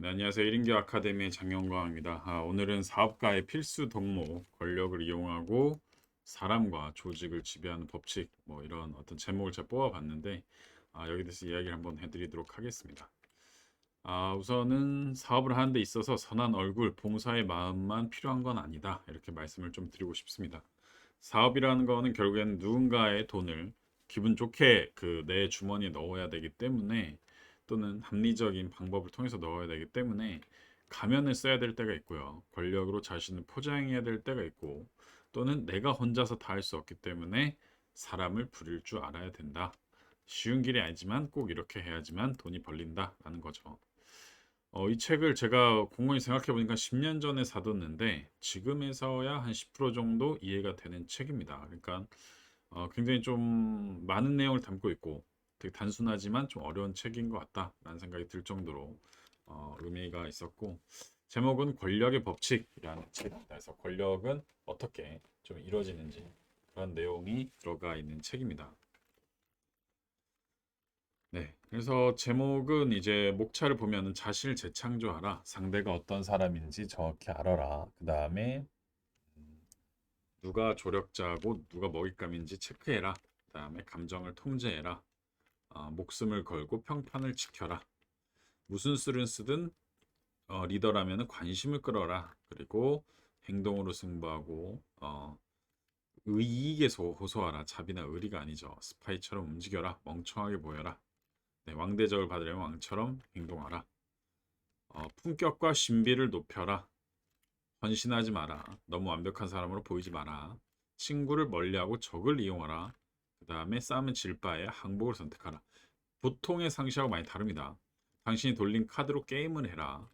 네, 안녕하세요. 1인기 아카데미의 장영광입니다. 오늘은 사업가의 필수 덕목, 권력을 이용하고 사람과 조직을 지배하는 법칙, 뭐 이런 어떤 제목을 제가 뽑아봤는데, 여기 대해서 이야기를 한번 해드리도록 하겠습니다. 우선은 사업을 하는 데 있어서 선한 얼굴, 봉사의 마음만 필요한 건 아니다. 이렇게 말씀을 좀 드리고 싶습니다. 사업이라는 거는 결국에는 누군가의 돈을 기분 좋게 그 내 주머니에 넣어야 되기 때문에 또는 합리적인 방법을 통해서 넣어야 되기 때문에 가면을 써야 될 때가 있고요. 권력으로 자신을 포장해야 될 때가 있고 또는 내가 혼자서 다 할 수 없기 때문에 사람을 부릴 줄 알아야 된다. 쉬운 길이 아니지만 꼭 이렇게 해야지만 돈이 벌린다라는 거죠. 이 책을 제가 곰곰이 생각해 보니까 10년 전에 사뒀는데 지금에서야 한 10% 정도 이해가 되는 책입니다. 그러니까 굉장히 좀 많은 내용을 담고 있고 되게 단순하지만 좀 어려운 책인 것 같다라는 생각이 들 정도로 의미가 있었고 제목은 권력의 법칙이라는 책입니다. 그래서 권력은 어떻게 좀 이루어지는지 그런 내용이 들어가 있는 책입니다. 네. 그래서 제목은 이제 목차를 보면은 자신을 재창조하라. 상대가 어떤 사람인지 정확히 알아라. 그 다음에 누가 조력자고 누가 먹잇감인지 체크해라. 그 다음에 감정을 통제해라. 목숨을 걸고 평판을 지켜라. 무슨 수를 쓰든 리더라면 관심을 끌어라. 그리고 행동으로 승부하고 의익에 호소하라. 자비나 의리가 아니죠. 스파이처럼 움직여라. 멍청하게 보여라. 네, 왕대접을 받으려면 왕처럼 행동하라. 품격과 신비를 높여라. 헌신하지 마라. 너무 완벽한 사람으로 보이지 마라. 친구를 멀리하고 적을 이용하라. 그 다음에 싸움은 질 바에 항복을 선택하라. 보통의 상식하고 많이 다릅니다. 당신이 돌린 카드로 게임을 해라.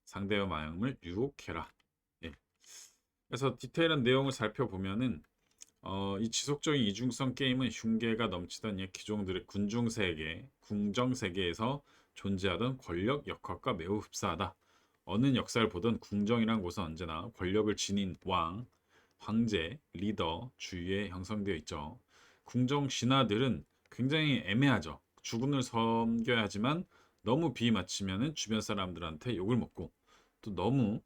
상대의 마음을 유혹해라. 예. 그래서 디테일한 내용을 살펴보면은 이 지속적인 이중성 게임은 흉계가 넘치던 옛 기종들의 군중 세계, 궁정 세계에서 존재하던 권력 역학과 매우 흡사하다. 어느 역사를 보던 궁정이란 곳은 언제나 권력을 지닌 왕, 황제, 리더, 주위에 형성되어 있죠. 궁정 신하들은 굉장히 애매하죠. 주군을 섬겨야 하지만 너무 비맞추면은 주변 사람들한테 욕을 먹고 또 너무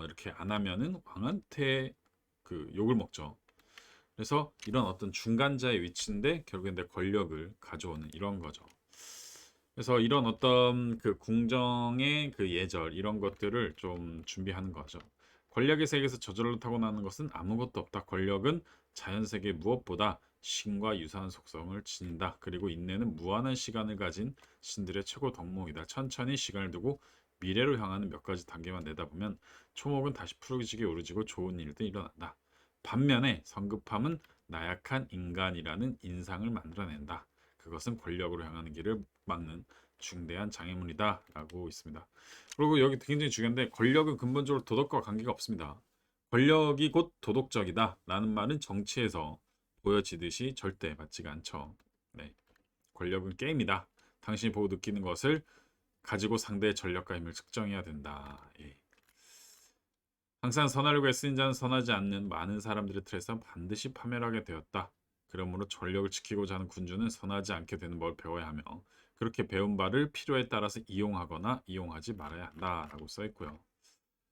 이렇게 안 하면은 왕한테 그 욕을 먹죠. 그래서 이런 어떤 중간자의 위치인데 결국엔 내 권력을 가져오는 이런 거죠. 그래서 이런 어떤 그 궁정의 그 예절 이런 것들을 좀 준비하는 거죠. 권력의 세계에서 저절로 타고나는 것은 아무것도 없다. 권력은 자연 세계 무엇보다 신과 유사한 속성을 지닌다. 그리고 인내는 무한한 시간을 가진 신들의 최고 덕목이다. 천천히 시간을 두고 미래로 향하는 몇 가지 단계만 내다보면 초목은 다시 푸르지게 오르지고 좋은 일도 일어난다. 반면에 성급함은 나약한 인간이라는 인상을 만들어낸다. 그것은 권력으로 향하는 길을 막는 중대한 장애물이다라고 있습니다. 그리고 여기 굉장히 중요한데 권력은 근본적으로 도덕과 관계가 없습니다. 권력이 곧 도덕적이다라는 말은 정치에서 보여지듯이 절대 맞지가 않죠. 네, 권력은 게임이다. 당신이 보고 느끼는 것을 가지고 상대의 전력과 힘을 측정해야 된다. 예. 항상 선하려고 애쓰는 자는 선하지 않는 많은 사람들의 틀에서 반드시 파멸하게 되었다. 그러므로 전력을 지키고자 하는 군주는 선하지 않게 되는 법을 배워야 하며 그렇게 배운 바를 필요에 따라서 이용하거나 이용하지 말아야 한다라고 써 있고요.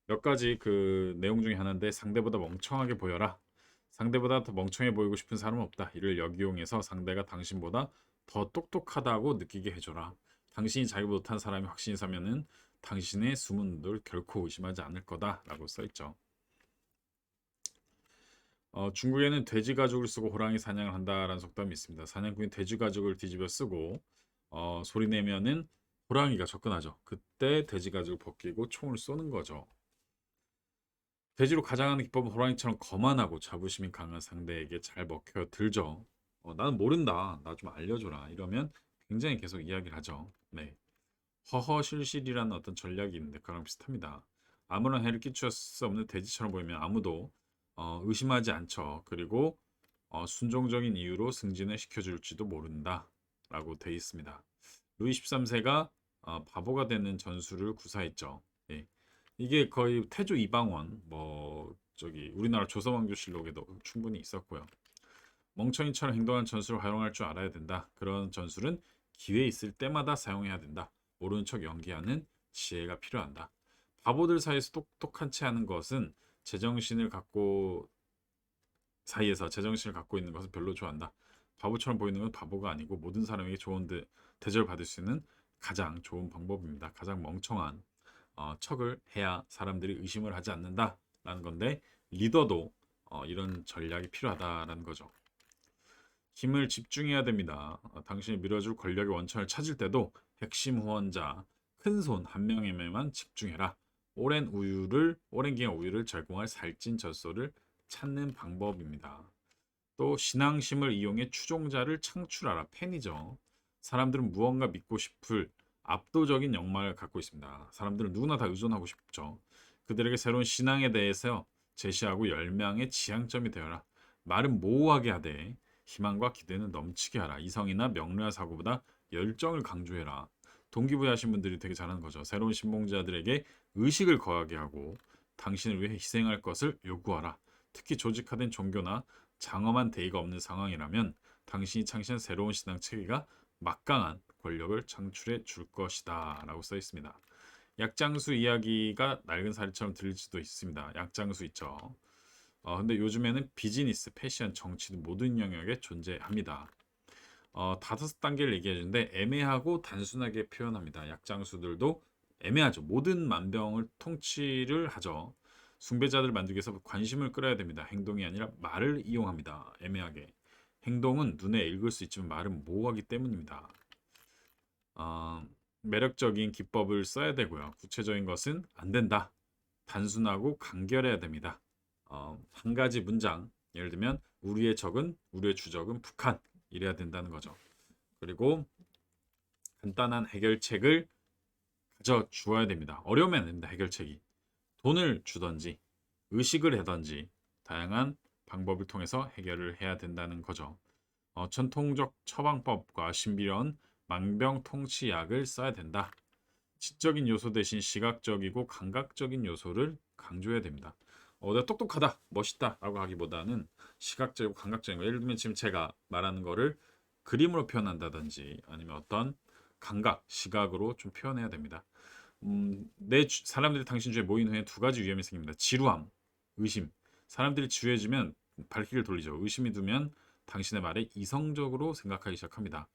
몇 가지 그 내용 중에 하나인데 상대보다 멍청하게 보여라. 상대보다 더 멍청해 보이고 싶은 사람은 없다. 이를 역이용해서 상대가 당신보다 더 똑똑하다고 느끼게 해줘라. 당신이 자기보다 못한 사람이 확신이 사면은 당신의 숨은 눈을 결코 의심하지 않을 거다라고 써 있죠. 중국에는 돼지 가죽을 쓰고 호랑이 사냥을 한다라는 속담이 있습니다. 사냥꾼이 돼지 가죽을 뒤집어 쓰고 소리 내면은 호랑이가 접근하죠. 그때 돼지 가죽을 벗기고 총을 쏘는 거죠. 돼지로 가장하는 기법은 호랑이처럼 거만하고 자부심이 강한 상대에게 잘 먹혀 들죠. 나는 모른다. 나 좀 알려줘라. 이러면 굉장히 계속 이야기를 하죠. 네. 허허실실이라는 어떤 전략이 있는데 그거랑 비슷합니다. 아무런 해를 끼칠 수 없는 돼지처럼 보이면 아무도 의심하지 않죠. 그리고 순종적인 이유로 승진을 시켜줄지도 모른다라고 돼 있습니다. 루이 13세가 바보가 되는 전술을 구사했죠. 예. 이게 거의 태조 이방원 뭐 저기 우리나라 조선왕조실록에도 충분히 있었고요. 멍청이처럼 행동하는 전술을 활용할 줄 알아야 된다. 그런 전술은 기회 있을 때마다 사용해야 된다. 모르는 척 연기하는 지혜가 필요한다. 바보들 사이에서 똑똑한 채 하는 것은 제정신을 갖고 사이에서 제정신을 갖고 있는 것은 별로 좋아한다. 바보처럼 보이는 건 바보가 아니고 모든 사람에게 좋은 대접을 받을 수 있는 가장 좋은 방법입니다. 가장 멍청한 척을 해야 사람들이 의심을 하지 않는다라는 건데 리더도 이런 전략이 필요하다라는 거죠. 힘을 집중해야 됩니다. 당신이 밀어줄 권력의 원천을 찾을 때도 핵심 후원자, 큰손 한 명에만 집중해라. 오랜 기간 우유를 제공할 살찐 젖소를 찾는 방법입니다. 또 신앙심을 이용해 추종자를 창출하라. 팬이죠. 사람들은 무언가 믿고 싶을 압도적인 욕망을 갖고 있습니다. 사람들은 누구나 다 의존하고 싶죠. 그들에게 새로운 신앙에 대해서 제시하고 열망의 지향점이 되어라. 말은 모호하게 하되 희망과 기대는 넘치게 하라. 이성이나 명료한 사고보다 열정을 강조해라. 동기부여하신 분들이 되게 잘하는 거죠. 새로운 신봉자들에게 의식을 거하게 하고 당신을 위해 희생할 것을 요구하라. 특히 조직화된 종교나 장엄한 대의가 없는 상황이라면 당신이 창시한 새로운 신앙 체계가 막강한 권력을 창출해 줄 것이다 라고 써 있습니다. 약장수 이야기가 낡은 사리처럼 들릴 수도 있습니다. 약장수 있죠. 근데 요즘에는 비즈니스, 패션, 정치 등 모든 영역에 존재합니다. 5단계를 얘기해 주는데 애매하고 단순하게 표현합니다. 약장수들도 애매하죠. 모든 만병을 통치를 하죠. 숭배자들 만들기 위해서 관심을 끌어야 됩니다. 행동이 아니라 말을 이용합니다. 애매하게. 행동은 눈에 읽을 수 있지만 말은 모호하기 때문입니다. 매력적인 기법을 써야 되고요. 구체적인 것은 안 된다. 단순하고 간결해야 됩니다. 한 가지 문장, 예를 들면 우리의 주적은 북한 이래야 된다는 거죠. 그리고 간단한 해결책을 가져 주어야 됩니다. 어려우면 안 됩니다. 해결책이. 돈을 주던지 의식을 하던지 다양한 방법을 통해서 해결을 해야 된다는 거죠. 전통적 처방법과 신비로운 망병통치약을 써야 된다. 지적인 요소 대신 시각적이고 감각적인 요소를 강조해야 됩니다. 내가 똑똑하다, 멋있다 라고 하기보다는 시각적이고 감각적인 거. 예를 들면 지금 제가 말하는 거를 그림으로 표현한다든지 아니면 어떤 감각, 시각으로 좀 표현해야 됩니다. 사람들이 당신 주위에 모인 후에 두 가지 위험이 생깁니다. 지루함, 의심. 사람들이 지루해지면 발길을 돌리죠. 의심이 두면 당신의 말에 이성적으로 생각하기 시작합니다.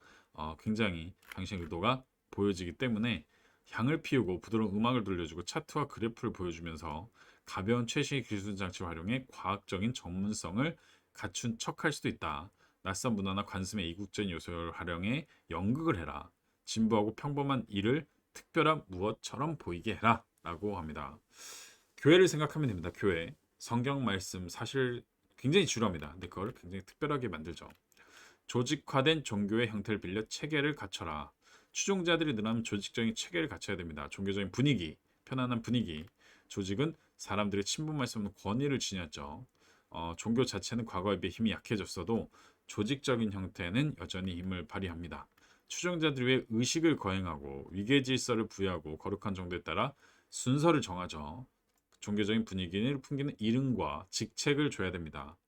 굉장히 당신의 의도가 보여지기 때문에 향을 피우고 부드러운 음악을 들려주고 차트와 그래프를 보여주면서 가벼운 최신의 기술 장치를 활용해 과학적인 전문성을 갖춘 척할 수도 있다. 낯선 문화나 관습의 이국적인 요소를 활용해 연극을 해라. 진부하고 평범한 일을 특별한 무엇처럼 보이게 해라 라고 합니다. 교회를 생각하면 됩니다. 교회. 성경 말씀 사실 굉장히 지루합니다. 근데 그걸 굉장히 특별하게 만들죠. 조직화된 종교의 형태를 빌려 체계를 갖춰라. 추종자들이 늘어나면 조직적인 체계를 갖춰야 됩니다. 종교적인 분위기, 편안한 분위기. 조직은 사람들의 침범할 수 없는 권위를 지녔죠. 종교 자체는 과거에 비해 힘이 약해졌어도 조직적인 형태는 여전히 힘을 발휘합니다. 추종자들 위해 의식을 거행하고 위계 질서를 부여하고 거룩한 정도에 따라 순서를 정하죠. 종교적인 분위기를 풍기는 이름과 직책을 줘야 됩니다.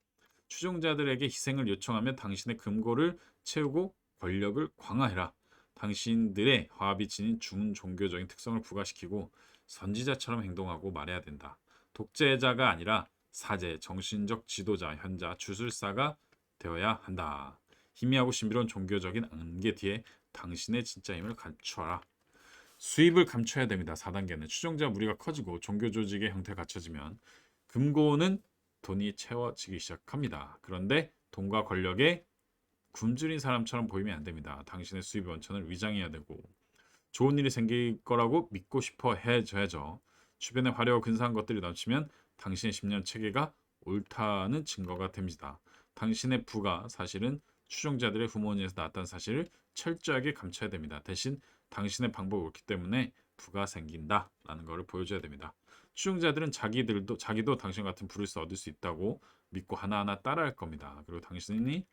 추종자들에게 희생을 요청하며 당신의 금고를 채우고 권력을 강화해라. 당신들의 화합이 지닌 준종교적인 특성을 부각시키고 선지자처럼 행동하고 말해야 된다. 독재자가 아니라 사제, 정신적 지도자, 현자, 주술사가 되어야 한다. 희미하고 신비로운 종교적인 안개 뒤에 당신의 진짜 힘을 감추어라. 수입을 감춰야 됩니다. 4단계는 추종자 무리가 커지고 종교 조직의 형태가 갖춰지면 금고는 돈이 채워지기 시작합니다. 그런데 돈과 권력에 굶주린 사람처럼 보이면 안 됩니다. 당신의 수입 원천을 위장해야 되고 좋은 일이 생길 거라고 믿고 싶어 해줘야죠. 주변에 화려하고 근사한 것들이 넘치면 당신의 10년 체계가 옳다는 증거가 됩니다. 당신의 부가 사실은 추종자들의 후모니에서 나왔다는 사실을 철저하게 감춰야 됩니다. 대신 당신의 방법이 옳기 때문에 부가 생긴다라는 것을 보여줘야 됩니다. 추종자들은 자기도 당신 같은 부를 얻을 수 있다고 믿고 하나하나 따라할 겁니다. 그리고 당신이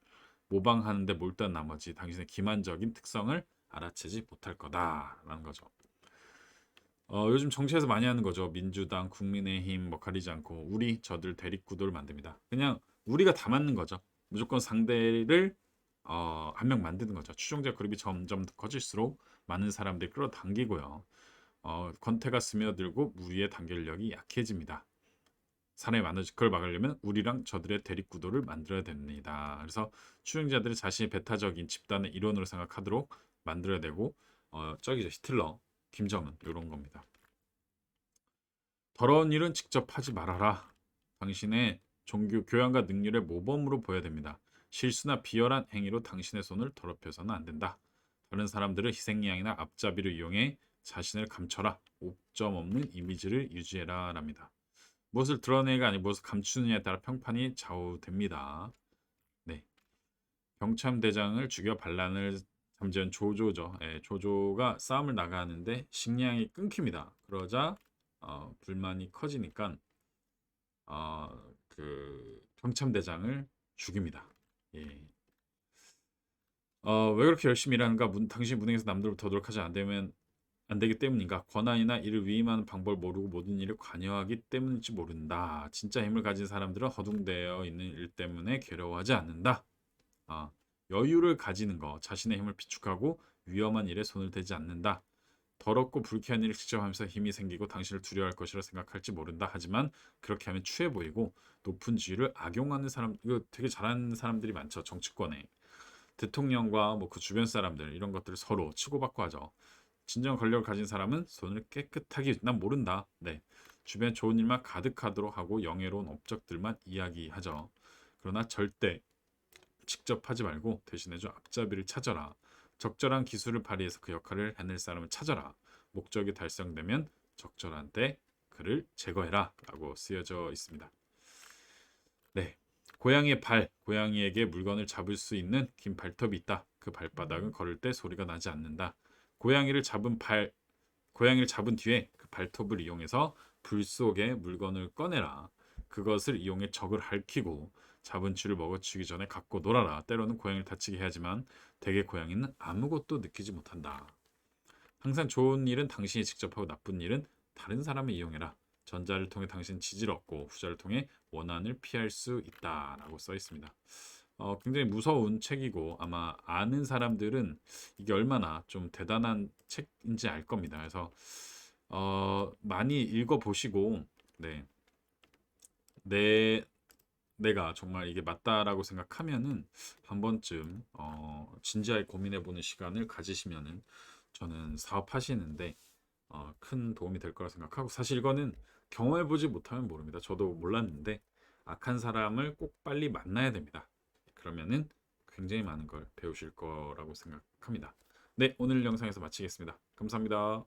모방하는데 몰두한 나머지 당신의 기만적인 특성을 알아채지 못할 거다라는 거죠. 요즘 정치에서 많이 하는 거죠. 민주당, 국민의힘 뭐 가리지 않고 우리 저들 대립구도를 만듭니다. 그냥 우리가 다 맞는 거죠. 무조건 상대를 한 명 만드는 거죠. 추종자 그룹이 점점 커질수록 많은 사람들이 끌어당기고요. 권태가 스며들고 무리의 단결력이 약해집니다. 사람이 많아질 걸 막으려면 우리랑 저들의 대립구도를 만들어야 됩니다. 그래서 추종자들이 자신이 배타적인 집단의 일원으로 생각하도록 만들어야 되고 저기죠 히틀러, 김정은 이런 겁니다. 더러운 일은 직접 하지 말아라. 당신의 종교 교양과 능률의 모범으로 보여야 됩니다. 실수나 비열한 행위로 당신의 손을 더럽혀서는 안 된다. 다른 사람들을 희생양이나 앞잡이를 이용해 자신을 감춰라. 옵점 없는 이미지를 유지해라 랍니다. 무엇을 드러내가 아니고 무엇을 감추느냐에 따라 평판이 좌우됩니다. 네, 병참대장을 죽여 반란을 잠재운 조조죠. 조조가 싸움을 나가는데 식량이 끊깁니다. 그러자 불만이 커지니까 그 병참대장을 죽입니다. 예. 왜 그렇게 열심히 일하는가? 당신 무능에서 남들보다 더 노력하지 안 되기 때문인가? 권한이나 이를 위임하는 방법을 모르고 모든 일에 관여하기 때문인지 모른다. 진짜 힘을 가진 사람들은 허둥대어 있는 일 때문에 괴로워하지 않는다. 여유를 가지는 거, 자신의 힘을 비축하고 위험한 일에 손을 대지 않는다. 더럽고 불쾌한 일을 직접 하면서 힘이 생기고 당신을 두려워할 것이라 생각할지 모른다. 하지만 그렇게 하면 추해 보이고 높은 지위를 악용하는 사람, 이거 되게 잘하는 사람들이 많죠. 정치권에. 대통령과 뭐 그 주변 사람들 이런 것들을 서로 치고받고 하죠. 진정 권력을 가진 사람은 손을 깨끗하게 난 모른다. 네. 주변 좋은 일만 가득하도록 하고 영예로운 업적들만 이야기하죠. 그러나 절대 직접 하지 말고 대신에 좀 앞잡이를 찾아라. 적절한 기술을 발휘해서 그 역할을 해낼 사람을 찾아라. 목적이 달성되면 적절한 때 그를 제거해라 라고 쓰여져 있습니다. 네. 고양이의 발, 고양이에게 물건을 잡을 수 있는 긴 발톱이 있다. 그 발바닥은 걸을 때 소리가 나지 않는다. 고양이를 잡은 뒤에 그 발톱을 이용해서 불 속에 물건을 꺼내라. 그것을 이용해 적을 핥히고 잡은 쥐를 먹어치기 전에 갖고 놀아라. 때로는 고양이를 다치게 해야지만 대개 고양이는 아무것도 느끼지 못한다. 항상 좋은 일은 당신이 직접 하고 나쁜 일은 다른 사람을 이용해라. 전자를 통해 당신 지지를 얻고 후자를 통해 원한을 피할 수 있다라고 써 있습니다. 굉장히 무서운 책이고 아마 아는 사람들은 이게 얼마나 좀 대단한 책인지 알 겁니다. 그래서 많이 읽어 보시고 네. 내가 정말 이게 맞다라고 생각하면은 한 번쯤 진지하게 고민해 보는 시간을 가지시면은 저는 사업하시는데 큰 도움이 될 거라 생각하고 사실 이거는 경험해 보지 못하면 모릅니다. 저도 몰랐는데 악한 사람을 꼭 빨리 만나야 됩니다. 그러면은 굉장히 많은 걸 배우실 거라고 생각합니다. 네, 오늘 영상에서 마치겠습니다. 감사합니다.